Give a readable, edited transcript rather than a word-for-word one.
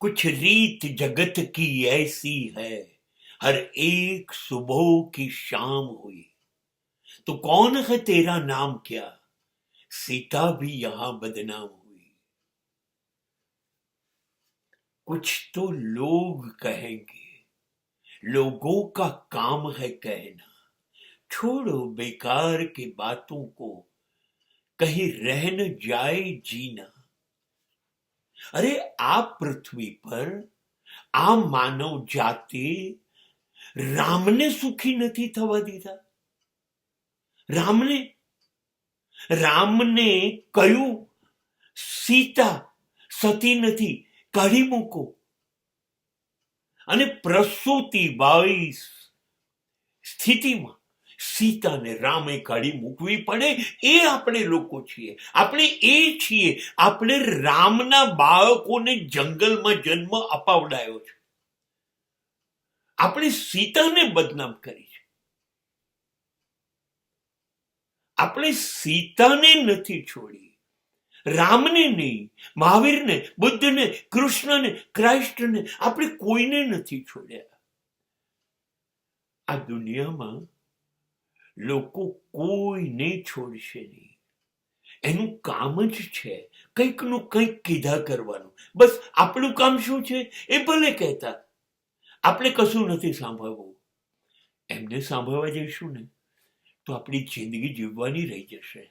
कुछ रीत जगत की ऐसी है, हर एक सुबह की शाम हुई। तो कौन है तेरा नाम क्या, सीता भी यहां बदनाम हुई। कुछ तो लोग कहेंगे, लोगों का काम है कहना, छोड़ो बेकार की बातों को, कहीं रह न जाए जीना। अरे आप पृथ्वी पर આ માનવ જાતિ રામને સુખી નથી થવા દીધા. રામને કયું સીતા સતી નથી, કાઢી મૂકો. અને પ્રસૂતિ બાઈ સ્થિતિમાં સીતાને રામે કાઢી મૂકવી પડે, એ આપણે લોકો છીએ. આપણે એ છીએ, આપણે રામના બાળકોને જંગલમાં જન્મ અપાવડાયો છે. આપણે સીતાને બદનામ કરી છે. આપણે સીતાને નથી છોડી, રામને નહીં, મહાવીરને, બુદ્ધને, કૃષ્ણને, ક્રાઇસ્ટને, આપણે કોઈને નથી છોડ્યા. આ દુનિયામાં લોકો કોઈને છોડશે નહીં. એનું કામ જ છે કંઈકનું કંઈક કીધા કરવાનું. બસ આપણું કામ શું છે એ ભલે કહેતા, આપણે કશું નથી સાંભળવું. એમને સાંભળવા જઈશું ને તો આપણી જિંદગી જીવવાની રહી જશે.